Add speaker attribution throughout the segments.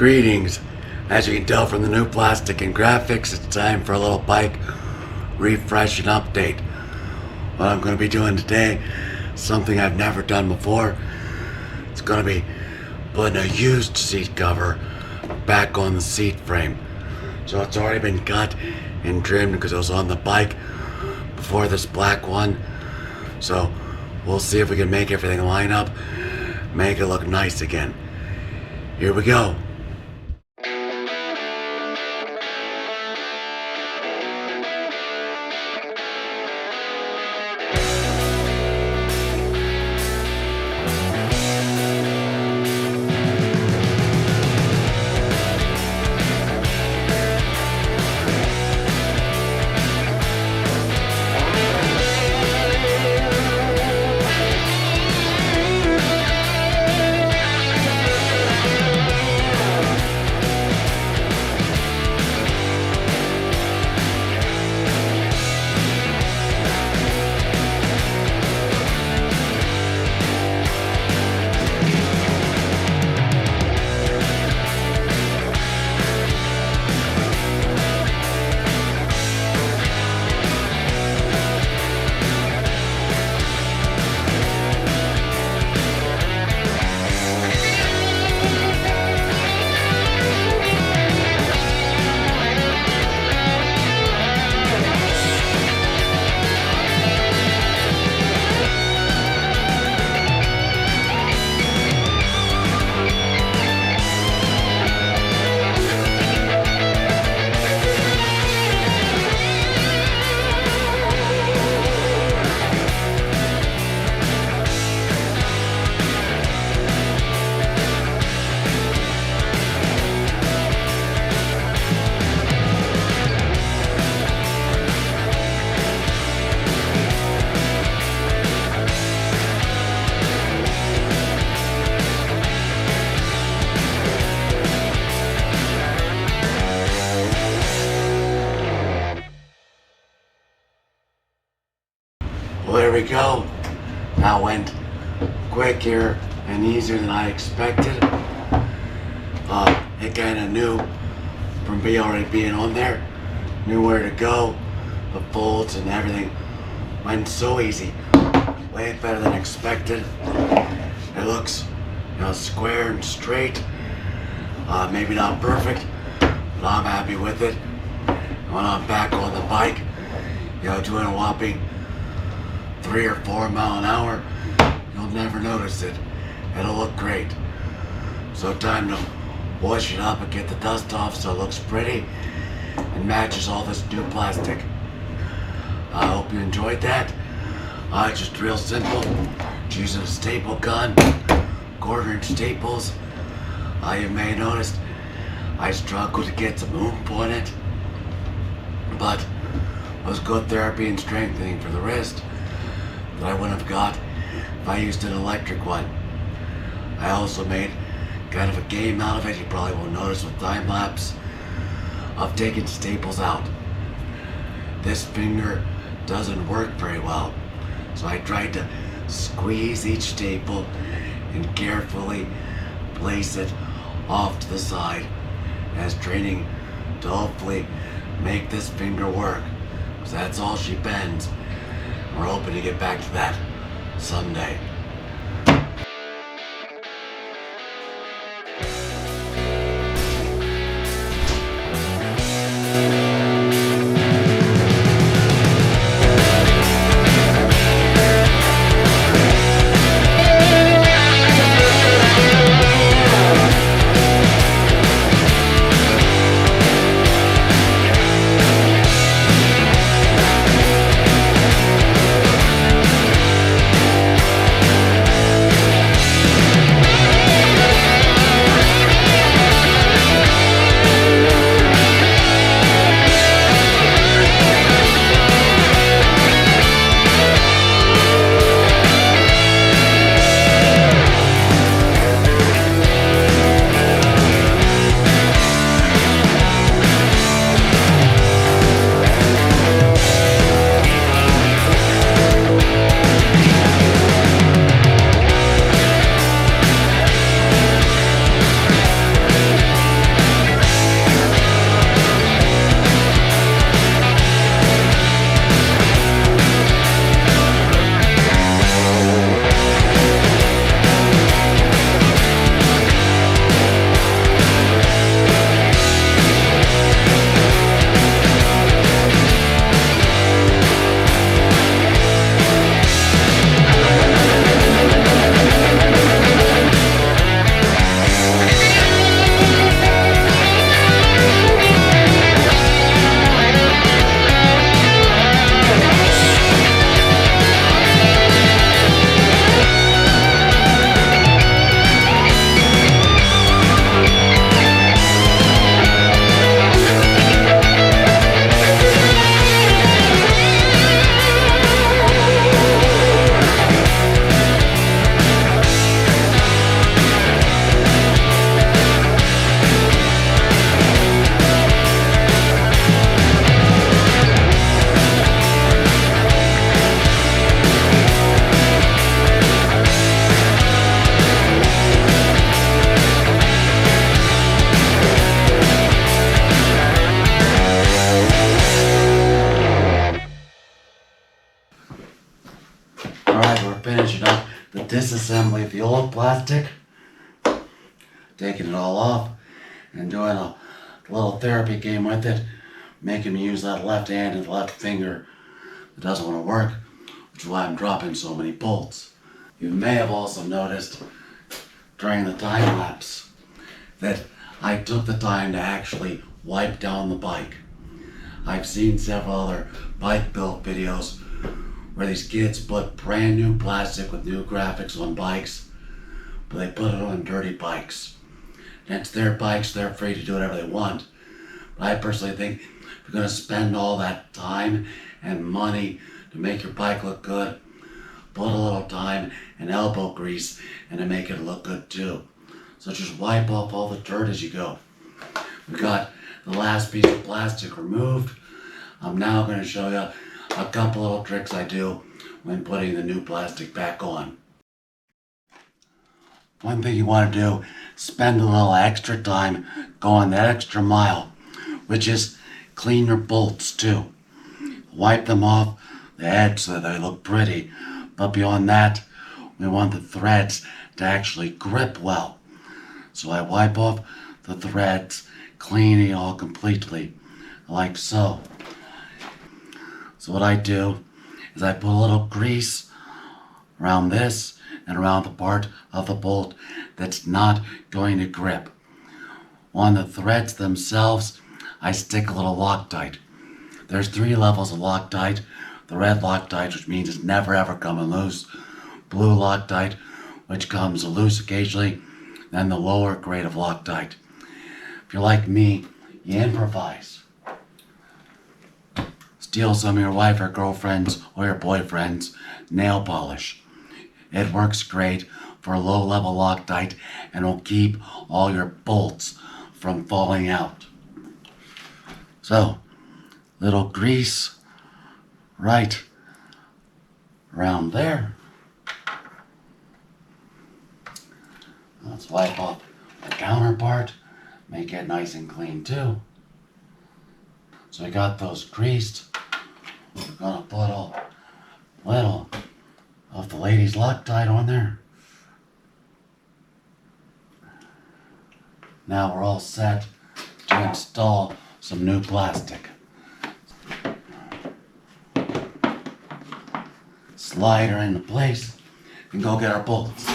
Speaker 1: Greetings. As you can tell from the new plastic and graphics, it's time for a little bike refresh and update. What I'm going to be doing today, something I've never done before, it's going to be putting a used seat cover back on the seat frame. So it's already been cut and trimmed because it was on the bike before this black one. So we'll see if we can make everything line up, make it look nice again. Here we go. Well, there we go. That went quicker and easier than I expected. It kind of knew from me already being on there, knew where to go, the folds and everything went so easy, way better than expected. It looks, square and straight. Maybe not perfect, but I'm happy with it. When I'm back on the bike, doing a whopping 3 or 4 mile an hour, you'll never notice it. It'll look great. So time to wash it up and get the dust off so it looks pretty and matches all this new plastic. I hope you enjoyed that. Just real simple. Just using a staple gun, 1/4-inch staples. You may have noticed I struggled to get some oomph on it, but it was good therapy and strengthening for the wrist that I wouldn't have got if I used an electric one. I also made kind of a game out of it. You probably won't notice with time lapse of taking staples out. This finger doesn't work very well, so I tried to squeeze each staple and carefully place it off to the side as training to hopefully make this finger work, because that's all she bends. We're hoping to get back to that someday. disassembly of the old plastic, taking it all off, and doing a little therapy game with it, making me use that left hand and left finger that doesn't want to work, which is why I'm dropping so many bolts. You may have also noticed during the time lapse that I took the time to actually wipe down the bike. I've seen several other bike build videos where these kids put brand new plastic with new graphics on bikes, but they put it on dirty bikes. And it's their bikes, they're free to do whatever they want. But I personally think if you're going to spend all that time and money to make your bike look good, put a little time and elbow grease and to make it look good too. So just wipe off all the dirt as you go. We got the last piece of plastic removed. I'm now going to show you a couple little tricks I do when putting the new plastic back on. One thing you want to do, spend a little extra time going that extra mile, which is clean your bolts too. Wipe them off the edge so that they look pretty, but beyond that, we want the threads to actually grip well. So I wipe off the threads, cleaning it all completely, like so. So what I do is I put a little grease around this and around the part of the bolt that's not going to grip. On the threads themselves, I stick a little Loctite. There's 3 levels of Loctite. The red Loctite, which means it's never ever coming loose. Blue Loctite, which comes loose occasionally. Then the lower grade of Loctite. If you're like me, you improvise. Steal some of your wife or girlfriend's or your boyfriend's nail polish. It works great for low-level Loctite and will keep all your bolts from falling out. So, little grease right around there. Let's wipe off the counterpart, make it nice and clean too. So we got those greased. We're gonna put a little of the ladies' Loctite on there. Now we're all set to install some new plastic. Slide her into place and go get our bolts.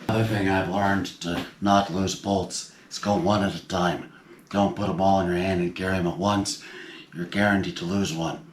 Speaker 1: Another thing I've learned to not lose bolts is go one at a time. Don't put them all in your hand and carry them at once. You're guaranteed to lose one.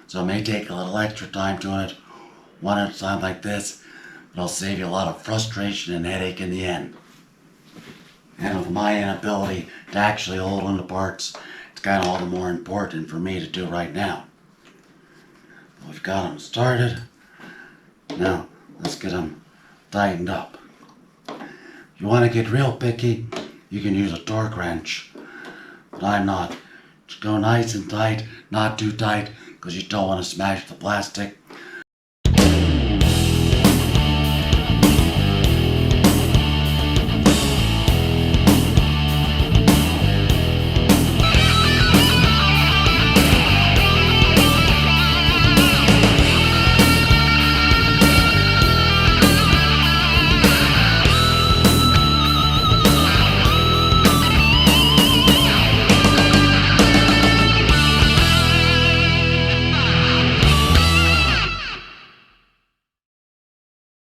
Speaker 1: So it may take a little extra time doing it one at a time like this, but it'll save you a lot of frustration and headache in the end. And with my inability to actually hold on to parts, it's kind of all the more important for me to do right now. We've got them started. Now, let's get them tightened up. If you want to get real picky, you can use a torque wrench. But I'm not. Just go nice and tight, not too tight, because you don't want to smash the plastic.